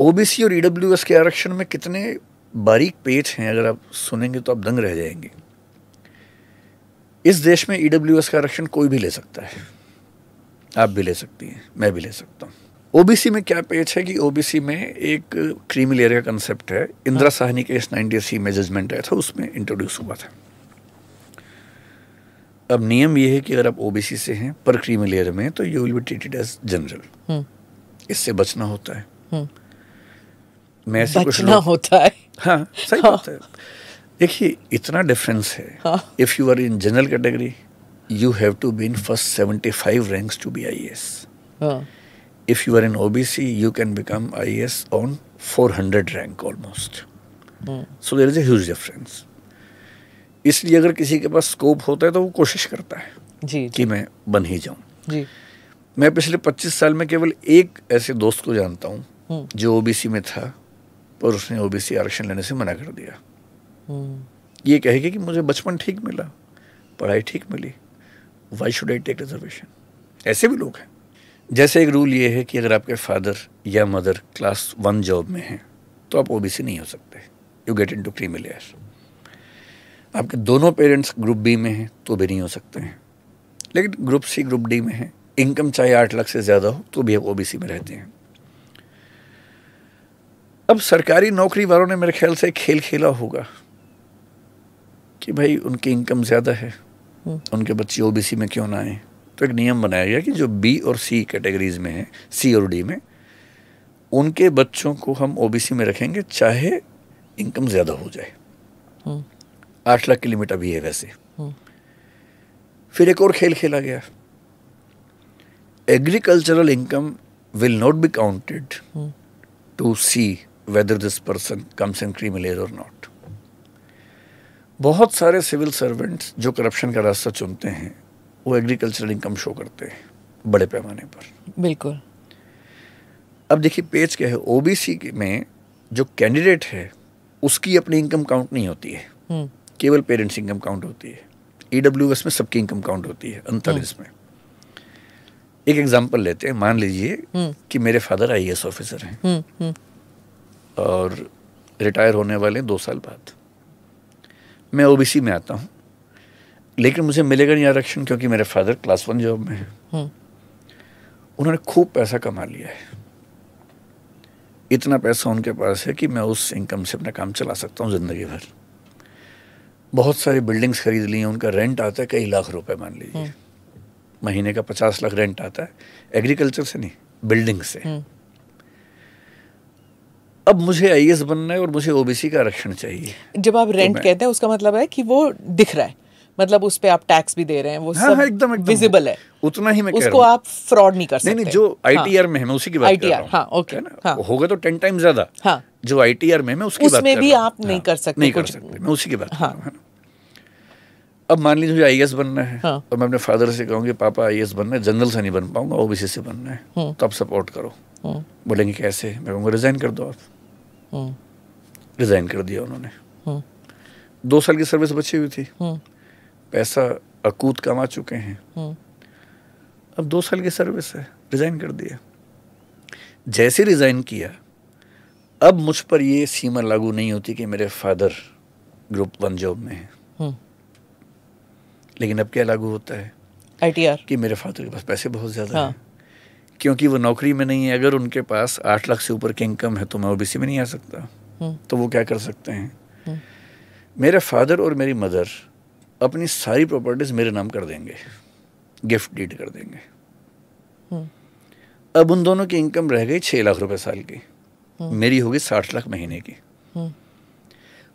OBC और EWS के आरक्षण में कितने बारीक पेच हैं, अगर आप सुनेंगे तो आप दंग रह जाएंगे। इस देश में ईडब्ल्यूएस का आरक्षण कोई भी ले सकता है, आप भी ले सकती हैं, मैं भी ले सकता हूँ। ओबीसी में क्या पेच है कि ओबीसी में एक क्रीमी लेयर का कंसेप्ट है, इंदिरा साहनी के 1980 में जजमेंट आया था, उसमें इंट्रोड्यूस हुआ था। अब नियम ये है कि अगर आप ओबीसी से हैं पर क्रीमी लेयर में, तो you will be treated as general. इससे बचना होता है। मैं ऐसे कुछ लोग होता है। हाँ, सही बात है। देखिए इतना डिफरेंस है। If you are in general category you have to be in first 75 ranks to be IAS. If you are in OBC, you can become IAS on 400 rank almost. So there is a huge difference. इसलिए अगर किसी के पास scope होता है तो वो कोशिश करता है कि मैं बन ही जाऊं। मैं पिछले 25 साल में केवल एक ऐसे दोस्त को जानता हूं जो ओबीसी में था पर उसने ओबीसी आरक्षण लेने से मना कर दिया। ये कहेगा कि मुझे बचपन ठीक मिला, पढ़ाई ठीक मिली, why should I take reservation. ऐसे भी लोग हैं। जैसे एक रूल ये है कि अगर आपके फादर या मदर क्लास 1 जॉब में हैं तो आप ओबीसी नहीं हो सकते, you get into creamy layer. आपके दोनों पेरेंट्स ग्रुप बी में हैं तो भी नहीं हो सकते हैं, लेकिन ग्रुप सी ग्रुप डी में हैं, इनकम चाहे 8 लाख से ज़्यादा हो तो भी आप ओबीसी में रहते हैं। अब सरकारी नौकरी वालों ने मेरे ख्याल से एक खेल खेला होगा कि भाई उनकी इनकम ज़्यादा है, उनके बच्चे ओबीसी में क्यों ना आए। तो एक नियम बनाया गया कि जो बी और सी कैटेगरीज में है, सी और डी में, उनके बच्चों को हम ओबीसी में रखेंगे चाहे इनकम ज़्यादा हो जाए। 8 लाख की लिमिट अभी है वैसे। फिर एक और खेल खेला गया, agricultural income will not be counted to see whether this person comes in creamy layer और नॉट। बहुत सारे सिविल सर्वेंट्स जो करप्शन का रास्ता चुनते हैं वो एग्रीकल्चरल इनकम शो करते हैं बड़े पैमाने पर। बिल्कुल। अब देखिए पेज क्या है, ओबीसी में जो कैंडिडेट है उसकी अपनी इनकम काउंट नहीं होती है, केवल पेरेंट्स इनकम काउंट होती है। ईडब्ल्यूएस में सबकी इनकम काउंट होती है 39 में। एक एग्जांपल लेते हैं, मान लीजिए कि मेरे फादर आईएएस ऑफिसर हैं और रिटायर होने वाले 2 साल बाद। मैं ओबीसी में आता हूँ लेकिन मुझे मिलेगा नहीं आरक्षण क्योंकि मेरे फादर क्लास 1 जॉब में है। उन्होंने खूब पैसा कमा लिया है, इतना पैसा उनके पास है कि मैं उस इनकम से अपना काम चला सकता हूँ जिंदगी भर। बहुत सारी बिल्डिंग्स खरीद ली हैं, उनका रेंट आता है कई लाख रुपए, मान लीजिए महीने का 50 लाख रेंट आता है, एग्रीकल्चर से नहीं, बिल्डिंग से। अब मुझे आईएएस बनना है और मुझे ओबीसी का आरक्षण चाहिए। जब आप रेंट कहते हैं उसका मतलब है कि वो दिख रहा है, मतलब उस पे आप टैक्स भी दे रहे हैं, वो हाँ, सब एकदम विजिबल है, उतना ही मैं कह उसको रहा हूँ। आप फ्रॉड नहीं कर सकते। नहीं, जो आईटीआर में है मैं उसी की बात कर रहा हूँ। हाँ, ओके, है ना, होगा तो 10 टाइम ज्यादा। हाँ, जो आईटीआर में मैं उसकी बात कर रहा हूँ। उसमें भी आप नहीं कर सकते, नहीं कर सकते, मैं उसी की बात कर रहा हूँ। अब मान लीजिए मुझे आईएएस बनना है और मैं अपने फादर से कहूँगी पापा आईएएस बनना है, जनरल से नहीं बन पाऊंगा, ओबीसी से बनना है, तो आप सपोर्ट करो। बोलेंगे कैसे? मैं कहूँगा रिजाइन कर दो आप। रिजाइन कर दिया उन्होंने। 2 साल की सर्विस बची हुई थी, पैसा अकूत कमा चुके हैं, अब 2 साल की सर्विस है, रिजाइन कर दिया। जैसे रिजाइन किया अब मुझ पर ये सीमा लागू नहीं होती कि मेरे फादर ग्रुप 1 जॉब में है। लेकिन अब क्या लागू होता है? आईटीआर, कि मेरे फादर के पास पैसे बहुत ज्यादा हैं, क्योंकि वो नौकरी में नहीं है। अगर उनके पास 8 लाख से ऊपर की इनकम है तो मैं ओबीसी में नहीं आ सकता। तो वो क्या कर सकते हैं, मेरे फादर और मेरी मदर अपनी सारी प्रॉपर्टीज मेरे नाम कर देंगे, गिफ्ट डीड कर देंगे। अब उन दोनों की इनकम रह गई 6 लाख रुपए साल की, मेरी होगी 60 लाख महीने की।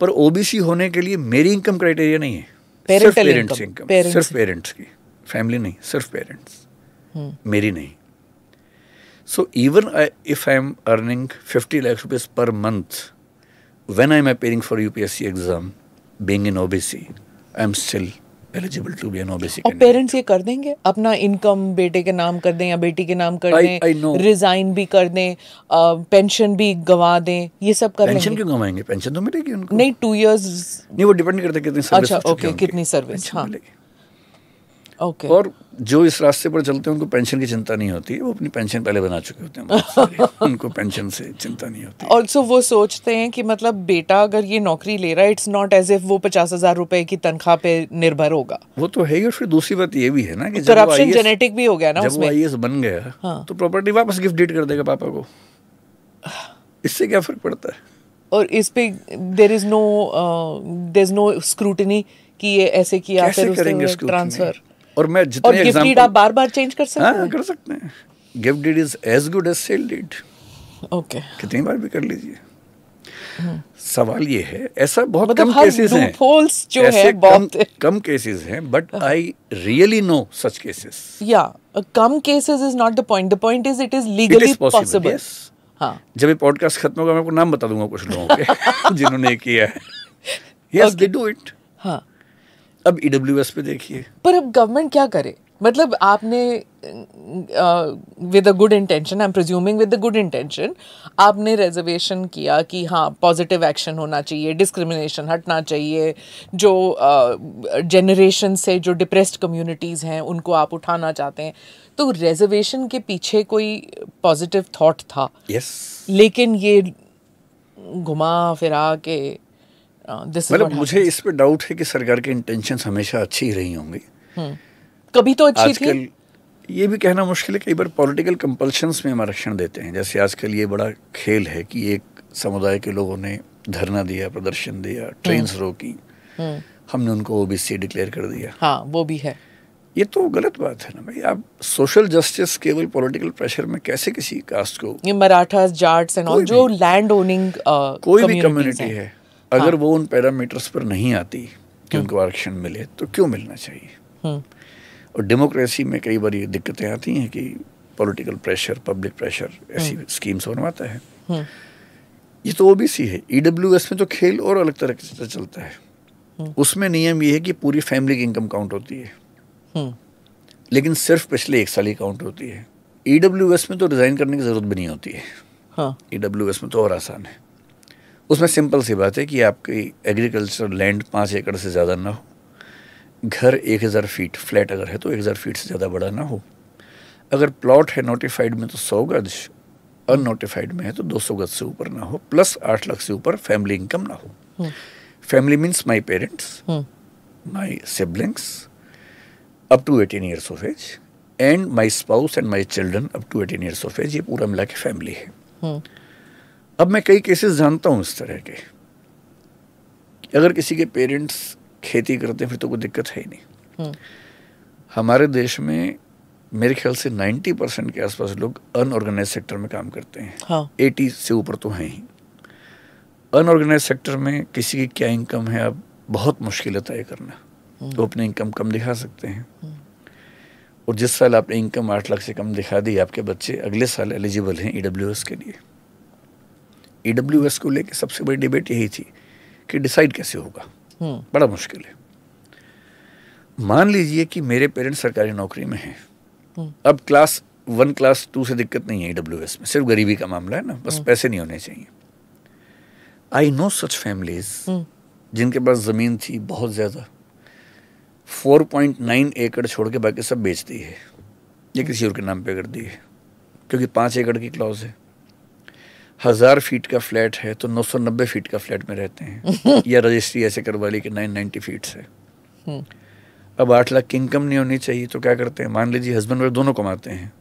पर ओबीसी होने के लिए मेरी इनकम क्राइटेरिया नहीं है, सिर्फ पेरेंट्स इनकम, सिर्फ पेरेंट्स की, फैमिली नहीं, सिर्फ पेरेंट्स, मेरी नहीं। So even if I am earning 50 lakh rupees per month when I am appearing for UPSC exam, being in OBC, I am still eligible to be an OBC candidate. और parents ये कर देंगे, अपना income बेटे के नाम कर दें या बेटी के नाम कर दें, रिजाइन भी कर दें, पेंशन भी गंवा दें, ये सब कर लेंगे। पेंशन क्यों गंवाएंगे? पेंशन तो मिलेगी उनको। नहीं, 2 years नहीं, वो डिपेंड करता है कितनी सर्विस। अच्छा, ओके, कितनी सर्विस। हाँ, ओके और जो इस रास्ते पर चलते हैं उनको पेंशन की चिंता नहीं होती है, वो अपनी पेंशन पहले बना चुके होते हैं बहुत सारे, उनको पेंशन से चिंता नहीं होती। ऑल्सो वो सोचते हैं कि मतलब बेटा अगर ये नौकरी ले रहा है, इट्स नॉट एज इफ वो 50,000 रुपए की तनख्वाह पे निर्भर होगा। वो तो है ही। और फिर दूसरी बात ये भी है ना कि करप्शन जेनेटिक भी हो गया ना जब उसमें। वो IAS बन गया हाँ। तो प्रॉपर्टी वापस गिफ्ट डीड कर देगा पापा को, इससे क्या फर्क पड़ता है? और इस पे देयर इज नो स्क्रूटिनी कि ये ऐसे किया कैसे फिर करेंगे उससे ट्रांसफर। और मैं जितने और गिफ्ट डीड आप बार बार चेंज कर सकते हैं। हाँ कर सकते हैं। Gift deed is as good as sale deed. Okay कितनी बार भी कर लीजिए। सवाल ये है, ऐसा बहुत मतलब कम हर केसेस हैं, loopholes जो ऐसे है बहुत कम केसेस हैं, but I really know such cases. या कम cases is not the point is it is legally possible. हाँ जब ये पॉडकास्ट खत्म होगा मैं आपको नाम बता दूंगा कुछ लोगों के जिन्होंने किया है। Yes they do it. हाँ अब EWS पे देखिए। पर अब गवर्नमेंट क्या करे? मतलब आपने with a good intention, I am presuming with a good intention, आपने रिजर्वेशन किया कि हाँ पॉजिटिव एक्शन होना चाहिए, डिस्क्रिमिनेशन हटना चाहिए, जो जनरेशन से जो डिप्रेस्ड कम्युनिटीज़ हैं उनको आप उठाना चाहते हैं, तो रिजर्वेशन के पीछे कोई पॉजिटिव थॉट था। यस लेकिन ये घुमा फिरा के मतलब मुझे इस पे डाउट है कि सरकार के इंटेंशंस हमेशा अच्छी ही रही होंगी। कभी तो अच्छी थी। आजकल ये भी कहना मुश्किल है, कई बार पॉलिटिकल कंपल्शंस में हम आरक्षण देते हैं। जैसे आजकल ये बड़ा खेल है कि एक समुदाय के लोगों ने धरना दिया, प्रदर्शन दिया, ट्रेन्स रोकी, हमने उनको OBC डिक्लेयर कर दिया। हाँ वो भी है। ये तो गलत बात है ना भाई। आप सोशल जस्टिस केवल पॉलिटिकल प्रेशर में कैसे किसी कास्ट को, ये मराठास, जाट्स एंड ऑल जो लैंड ओनिंग कोई भी कम्युनिटी है, अगर वो उन पैरामीटर्स पर नहीं आती कि उनको आरक्षण मिले तो क्यों मिलना चाहिए? और डेमोक्रेसी में कई बार ये दिक्कतें आती हैं कि पॉलिटिकल प्रेशर, पब्लिक प्रेशर ऐसी स्कीम्स बनवाता है। ये तो OBC है। EWS में तो खेल और अलग तरह से चलता है। उसमें नियम ये है कि पूरी फैमिली की इनकम काउंट होती है, लेकिन सिर्फ पिछले 1 साल ही काउंट होती है। EWS में तो रिजाइन करने की जरूरत भी नहीं होती है। हाँ। EWS में तो और आसान है। उसमें सिंपल सी बात है कि आपकी एग्रीकल्चर लैंड 5 एकड़ से ज़्यादा ना हो, घर 1000 फीट फ्लैट अगर है तो 1000 फीट से ज़्यादा बड़ा ना हो, अगर प्लॉट है नोटिफाइड में तो 100 गज, अननोटिफाइड में है तो 200 गज से ऊपर ना हो, प्लस 8 लाख से ऊपर फैमिली इनकम ना हो। Family means my parents, my siblings up to 18 years of age and my spouse and my children up to 18 years of age. ये पूरा मिला के फैमिली है। अब मैं कई केसेस जानता हूँ इस तरह के, अगर किसी के पेरेंट्स खेती करते हैं फिर तो कोई दिक्कत है ही नहीं। हमारे देश में मेरे ख्याल से 90% के आसपास लोग अनऑर्गेनाइज सेक्टर में काम करते हैं। हाँ। 80 से ऊपर तो हैं ही। अनऑर्गेनाइज सेक्टर में किसी की क्या इनकम है अब बहुत मुश्किल है तय करना। तो अपनी इनकम कम दिखा सकते हैं, और जिस साल आपने इनकम 8 लाख से कम दिखा दी, आपके बच्चे अगले साल एलिजिबल हैं EWS के लिए। EWS को लेके सबसे बड़ी डिबेट यही थी कि डिसाइड कैसे होगा। बड़ा मुश्किल है। मान लीजिए कि मेरे पेरेंट्स सरकारी नौकरी में हैं, अब क्लास 1 क्लास 2 से दिक्कत नहीं है EWS में, सिर्फ गरीबी का मामला है ना, बस पैसे नहीं होने चाहिए। आई नो सच फैमिलीज जिनके पास जमीन थी बहुत ज्यादा, 4.9 एकड़ छोड़ के बाकी सब बेच दी है या किसी और के नाम पे कर दी है, क्योंकि 5 एकड़ की क्लॉज है। 1000 फीट का फ्लैट है तो 990 फीट का फ्लैट में रहते हैं या रजिस्ट्री ऐसे करवा ली कि 990 फीट से। अब 8 लाख की इनकम नहीं होनी चाहिए तो क्या करते हैं? मान लीजिए हस्बैंड वाइफ दोनों कमाते हैं,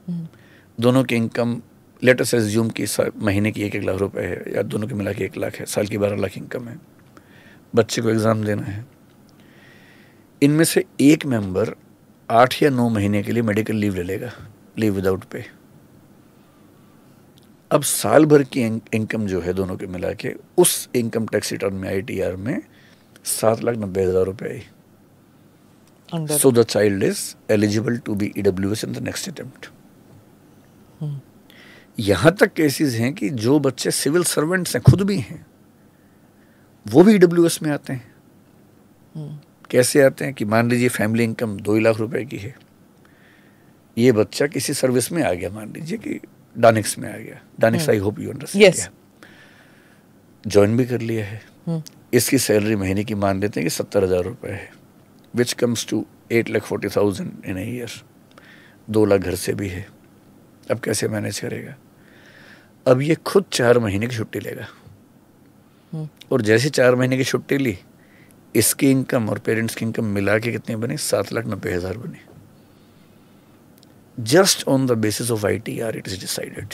दोनों की इनकम लेट अस अज्यूम की महीने की 1-1 लाख रुपए है, या दोनों की मिला के 1 लाख है, साल की 12 लाख इनकम है, बच्चे को एग्जाम देना है। इनमें से एक मेंबर 8 या 9 महीने के लिए मेडिकल लीव ले लेगा, लीव विदाउट पे। अब साल भर की इनकम जो है दोनों के मिला के उस इनकम टैक्स रिटर्न में ITR में 7,90,000 रुपए आई। So the child is eligible to be EWS in the next attempt. यहां तक केसेस हैं कि जो बच्चे सिविल सर्वेंट्स हैं, खुद भी हैं, वो भी EWS में आते हैं। कैसे आते हैं कि मान लीजिए फैमिली इनकम 2 लाख रुपए की है, ये बच्चा किसी सर्विस में आ गया, मान लीजिए कि डानिक्स में आ गया, DANICS I hope you understand, join भी कर लिया है। इसकी सैलरी महीने की मान लेते हैं कि 70,000 रुपए है, which comes to 8,40,000 in a year, 2 lakh घर से भी है, अब कैसे मैनेज करेगा? अब ये खुद 4 महीने की छुट्टी लेगा, और जैसे 4 महीने की छुट्टी ली, इसकी इनकम और पेरेंट्स की इनकम मिला के कितनी बनी? 7,90,000 बनी। Just on the basis of ITR it is decided,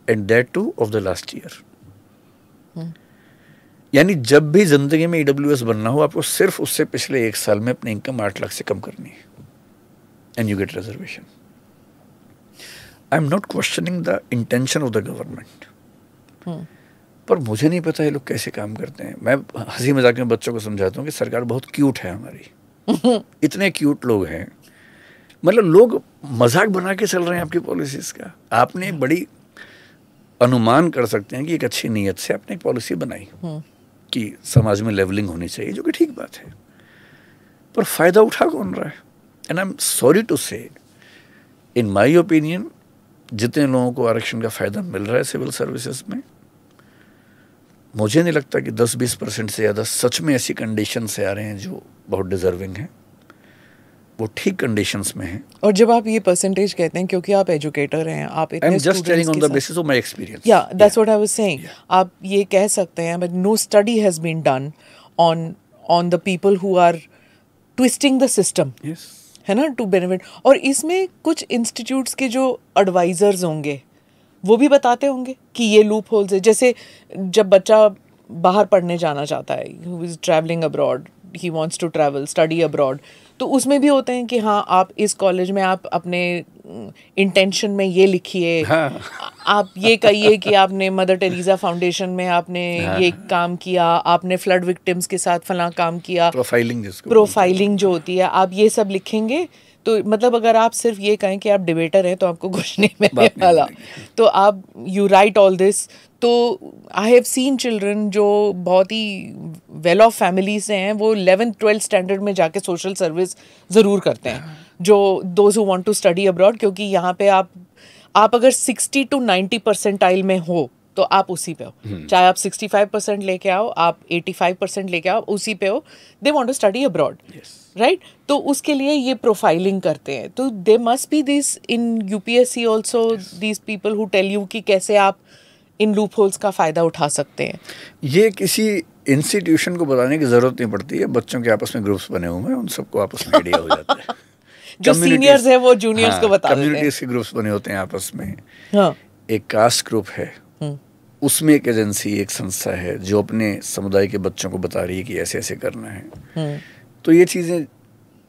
and that two of the last year. यानी जब भी जिंदगी में EWS बनना हो, आपको सिर्फ उससे पिछले 1 साल में अपनी इनकम 8 लाख से कम करनी है, and you get reservation. I am not questioning the intention of the government, पर मुझे नहीं पता ये लोग कैसे काम करते हैं। मैं हंसी मजाक में बच्चों को समझाता हूँ कि सरकार बहुत क्यूट है हमारी। इतने क्यूट लोग हैं, मतलब लोग मजाक बना के चल रहे हैं आपकी पॉलिसीज का। आपने बड़ी अनुमान कर सकते हैं कि एक अच्छी नीयत से आपने एक पॉलिसी बनाई कि समाज में लेवलिंग होनी चाहिए, जो कि ठीक बात है, पर फायदा उठा कौन रहा है? And I am sorry to say, in my opinion, जितने लोगों को आरक्षण का फायदा मिल रहा है सिविल सर्विसेज में, मुझे नहीं लगता कि 10-20% से ज़्यादा सच में ऐसी कंडीशन से आ रहे हैं जो बहुत डिजर्विंग हैं, वो ठीक कंडीशंस में हैं। और जब आप ये परसेंटेज कहते हैं, क्योंकि आप एजुकेटर हैं, आप इतने just telling on the basis of my experience, या that's what I was saying, आप ये कह सकते हैं, but no study has been done on the people who are twisting the system, है ना, टू बेनिफिट। और इसमें कुछ इंस्टीट्यूट्स के जो एडवाइजर्स होंगे वो भी बताते होंगे कि ये लूप होल्स है। जैसे जब बच्चा बाहर पढ़ने जाना चाहता है, who is travelling abroad, he wants to travel, study abroad, तो उसमें भी होते हैं कि हाँ, आप इस कॉलेज में आप अपने इंटेंशन में ये लिखिए, हाँ। आप ये कहिए कि आपने मदर टेरेसा फाउंडेशन में आपने ये काम किया, आपने फ्लड विक्टिम्स के साथ फलां काम किया, प्रोफाइलिंग जो होती है, आप ये सब लिखेंगे। तो मतलब अगर आप सिर्फ ये कहें कि आप डिबेटर हैं तो आपको कुछ नहीं मिलने वाला, तो आप यू राइट ऑल दिस। तो आई हैव सीन चिल्ड्रन जो बहुत ही वेल ऑफ फैमिली से हैं, वो 11th-12th स्टैंडर्ड में जाके सोशल सर्विस ज़रूर करते हैं, जो those who want to study abroad, क्योंकि यहाँ पे आप अगर 60 to 90 परसेंटाइल में हो तो आप उसी पे हो, चाहे आप 65% लेके आओ, आप 85% लेके आओ, उसी पे हो। They want to study abroad, right? तो उसके लिए ये प्रोफाइलिंग करते हैं। तो they must be this in UPSC also, these people who tell you कि कैसे आप इन लूप होल्स का फ़ायदा उठा सकते हैं। ये किसी इंस्टीट्यूशन को बताने की ज़रूरत नहीं पड़ती है, बच्चों के आपस में ग्रुप्स बने हुए हैं, उन सबको आपस में आइडिया हो जाता है। जो सीनियर्स है वो जूनियर्स को बता देते हैं। कम्युनिटीज के ग्रुप्स बने होते हैं आपस में। हाँ। एक कास्ट ग्रुप है, उसमें एक एजेंसी, एक संस्था है जो अपने समुदाय के बच्चों को बता रही है कि ऐसे ऐसे करना है। तो ये चीज़ें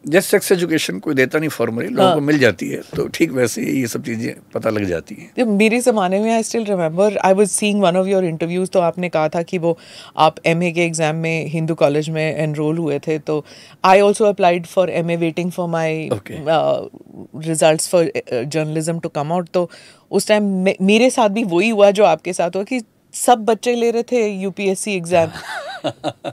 जैसे सेक्स एजुकेशन कोई देता नहीं फॉर्मली, लोगों को मिल जाती है, तो ठीक वैसे ही ये सब चीज़ें पता लग जाती हैं। मेरे ज़माने में I still remember, I was seeing one of your interviews, तो आपने कहा था कि वो आप MA के एग्ज़ाम में हिंदू कॉलेज में एनरोल हुए थे। तो I also applied for MA, waiting for my results for journalism to come out. तो उस टाइम मेरे साथ भी वही हुआ जो आपके साथ हुआ, कि सब बच्चे ले रहे थे UPSC एग्ज़ाम,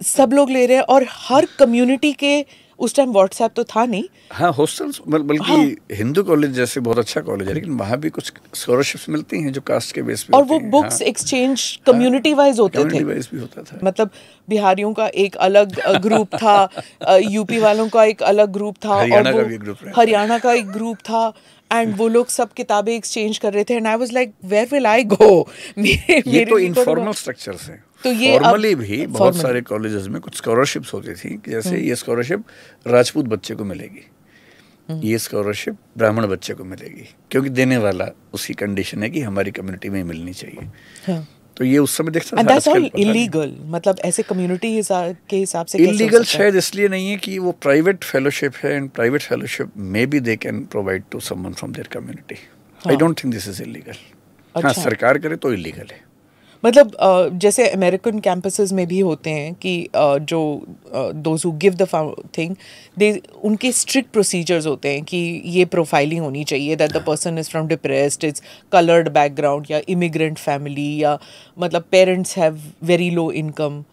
सब लोग ले रहे हैं, और हर कम्युनिटी के उस टाइम व्हाट्सएप तो था नहीं। हाँ, हॉस्टल्स, बल्कि हिंदू कॉलेज जैसे बहुत अच्छा कॉलेज है, लेकिन वहाँ भी कुछ स्कॉलरशिप्स मिलती हैं जो कास्ट के बेस पे और वो बुक्स एक्सचेंज कम्युनिटी वाइज होते थे। कम्युनिटी वाइज भी होता था। मतलब बिहारियों का एक अलग ग्रुप था, UP वालों का एक अलग ग्रुप था, हरियाणा का एक ग्रुप था, एंड वो लोग सब किताबें एक्सचेंज कर रहे थे। And I was like, where will I go? ये तो इनफॉर्मल स्ट्रक्चर्स हैं। तो ये फॉर्मली भी बहुत सारे कॉलेजेस में कुछ स्कॉलरशिप्स होती थी, जैसे ये स्कॉलरशिप राजपूत बच्चे को मिलेगी, ये स्कॉलरशिप ब्राह्मण बच्चे को मिलेगी, क्योंकि देने वाला उसकी कंडीशन है कि हमारी कम्युनिटी में मिलनी चाहिए। हाँ। तो ये उस समय देखता था। दैट्स ऑल इलीगल, मतलब ऐसे कम्युनिटी के हिसाब से इलीगल शायद इसलिए नहीं है कि वो प्राइवेट फेलोशिप है, and private fellowship may be they can provide to someone from their community. I don't think this is illegal. हाँ, सरकार करे तो इलीगल है। मतलब जैसे अमेरिकन कैंपसेस में भी होते हैं कि जो those who give the thing, they उनके स्ट्रिक्ट प्रोसीजर्स होते हैं कि ये प्रोफाइलिंग होनी चाहिए, that the person is from depressed, is coloured background, या इमिग्रेंट फैमिली, या मतलब parents have very low income.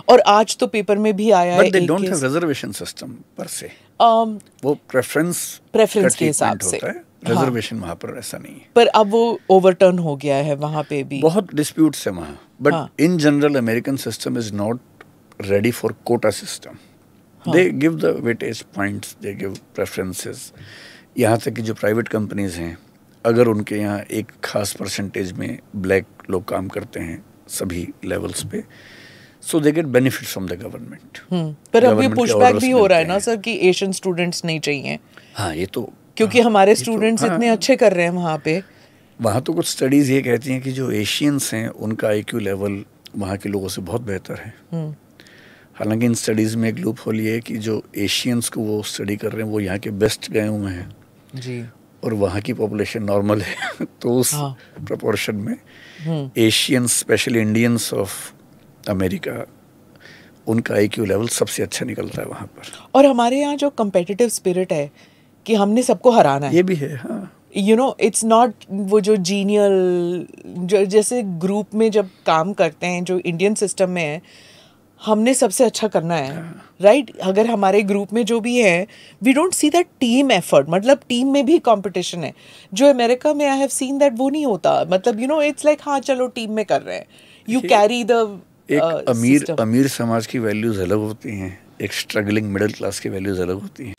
और आज तो पेपर में भी आया है, but they don't have reservation system पर से, वो प्रेफरेंस के हिसाब से रिजर्वेशन वहाँ पर ऐसा नहीं है। पर अब वो ओवरटर्न हो गया है, वहाँ पे भी बहुत डिस्प्यूट्स है वहाँ, but in general American system is not ready for quota system. They give the weightage points, they give preferences. यहाँ तक कि जो प्राइवेट कंपनीज हैं, अगर उनके यहाँ एक खास परसेंटेज में ब्लैक लोग काम करते हैं सभी लेवल्स पे, so they get benefit from the government. पर अब ये पुशबैक भी हो रहा है ना सर कि एशियन स्टूडेंट्स नहीं चाहिए। हाँ, ये तो क्योंकि हमारे स्टूडेंट्स इतने अच्छे कर रहे हैं वहाँ पे। वहाँ तो कुछ स्टडीज़ ये कहती हैं कि जो एशियंस हैं उनका IQ लेवल वहाँ के लोगों से बहुत बेहतर है। हालांकि इन स्टडीज़ में एक लूप होल ये है कि जो एशियंस को वो स्टडी कर रहे हैं वो यहाँ के बेस्ट गए हुए हैं जी, और वहाँ की पॉपुलेशन नॉर्मल है तो उस प्रोपोर्शन में Asians, specially Indians of America, उनका IQ लेवल सबसे अच्छा निकलता है वहाँ पर। और हमारे यहाँ जो कम्पिटिटिव स्पिरिट है कि हमने सबको हराना है, ये भी है। हाँ, यू नो, इट्स नॉट वो जो जीनियल, जो जैसे ग्रुप में जब काम करते हैं जो इंडियन सिस्टम में है, हमने सबसे अच्छा करना है, राइट? अगर हमारे ग्रुप में जो भी है, we don't see that team effort, मतलब टीम में भी कंपटीशन है। जो अमेरिका में आई हैव सीन दैट वो नहीं होता, मतलब यू नो इट्स लाइक हाँ चलो टीम में कर रहे हैं, यू कैरी द एक अमीर समाज की वैल्यूज अलग होती हैं, एक स्ट्रगलिंग मिडिल क्लास की वैल्यूज अलग होती हैं।